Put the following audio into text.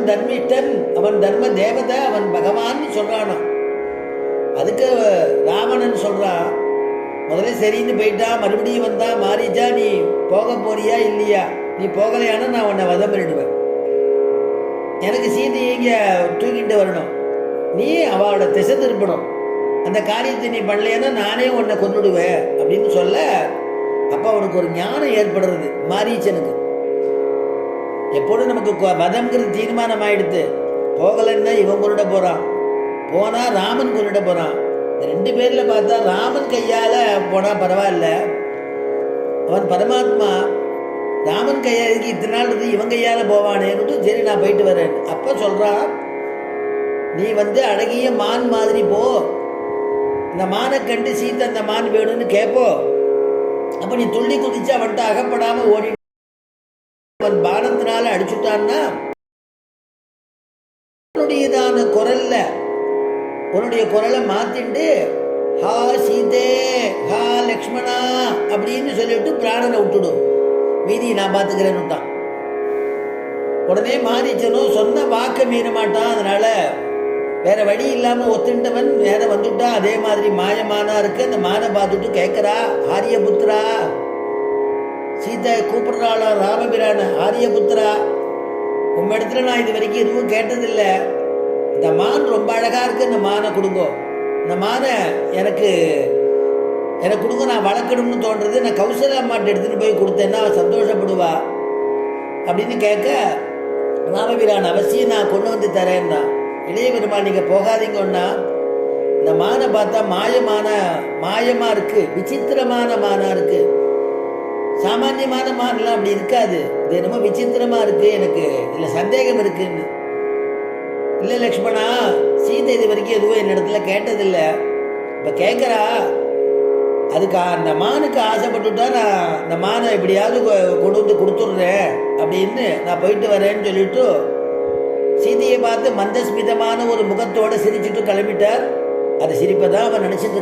அவன் தர்மிஷ்டன், அவன் தர்ம தேவதை, அவன் பகவான் சொல்றானா. அதுக்கு ராவணன் சொல்றான், முதல்ல சரின்னு போயிட்டா, மறுபடியும் வந்தா மாறிச்சா, நீ போக போறியா இல்லையா? நீ போகலையானா நான் உன்னை வதம் பண்ணிடுவேன். எனக்கு சீதையை இங்கே தூக்கிட்டு வரணும், நீ அவளோட திசை திருப்பணும். அந்த காரியத்தை நீ பண்ணலையானா நானே உன்னை கொண்டுடுவேன் அப்படின்னு சொல்ல, அப்போ அவனுக்கு ஒரு ஞானம் ஏற்படுறது மாரீச்சனுக்கு. எப்போதும் நமக்கு வதம்ங்கிறது தீர்மானம் ஆயிடுத்து. போகலைன்னா இவன் கொண்டுட போகிறான், போனால் ராமன் கொண்டுட போகிறான். இந்த 2 பேரில் பார்த்தா ராமன் கையால் போனால் பரவாயில்ல, அவன் பரமாத்மா. ராமன் கையாளுக்கு இத்தனை நாள் இருந்து இவன் கையால் போவானேன்னு சரி நான் போயிட்டு வரேன். அப்போ சொல்கிறான், நீ அழகிய மான் மாதிரி போ, இந்த மானை கண்டு சீத்தை அந்த மான் வேணும்னு கேட்போ. அப்போ நீ துள்ளி குதிச்சு அவன்கிட்ட அகப்படாமல் ஓடி அவன் பானத்தினால அடிச்சுட்டான்னா உன்னுடையதான குரல்ல உன்னுடைய குரலை மாத்திட்டு ஹா சீதே ஹா லக்ஷ்மணா அப்படின்னு சொல்லிட்டு பிராணனை விட்டுடும், மீதி நான் பார்த்துக்கிறேன்னுட்டான். உடனே மாரீச்சனும் சொன்ன வாக்க மீற மாட்டான். அதனால வேற வழி இல்லாமல் ஒத்துண்டவன் வேற வந்துட்டா. அதே மாதிரி மாயமானா இருக்கு. அந்த மானை பார்த்துட்டு கேட்குறா, ஆரியபுத்திரா, சீதை கூப்பிடுறாளா ராமபிரான, ஆரியபுத்திரா உங்க இடத்துல நான் இது வரைக்கும் எதுவும் கேட்டதில்லை, இந்த மான் ரொம்ப அழகா இருக்கு, இந்த மானை கொடுங்கோ, இந்த மானை எனக்கு கொடுங்க, நான் வளர்க்கணும்னு தோன்றது. நான் கௌசல்யா அம்மாட்ட எடுத்துன்னு போய் கொடுத்தேன்னா அவன் சந்தோஷப்படுவா அப்படின்னு கேட்க, ராமபிரான் அவசியம் நான் கொண்டு வந்து தரேன்னா. இளைய பெருமாள் நீங்கள் போகாதீங்கன்னா, இந்த மானை பார்த்தா மாயமா இருக்கு, விசித்திரமான மானா இருக்கு. சாமானியமான மானெல்லாம் அப்படி இருக்காது, இது என்னமோ விசித்திரமா இருக்கு, எனக்கு இதில் சந்தேகம் இருக்குன்னு. இல்லை லக்ஷ்மணா, சீதை இது வரைக்கும் எதுவும் என்னிடத்துல கேட்டதில்லை, இப்போ கேட்குறா. அதுக்கு அந்த மானுக்கு ஆசைப்பட்டுட்டா நான் இந்த மானை எப்படியாவது கொண்டு வந்து கொடுத்துட்றேன் அப்படின்னு நான் போயிட்டு வரேன்னு சொல்லிட்டு சீதையை பார்த்து மந்தஸ்மிதமான ஒரு முகத்தோடு சிரிச்சுட்டு கிளம்பிட்டார். அது சிரிப்பை தான் அவன் நினச்சிட்டு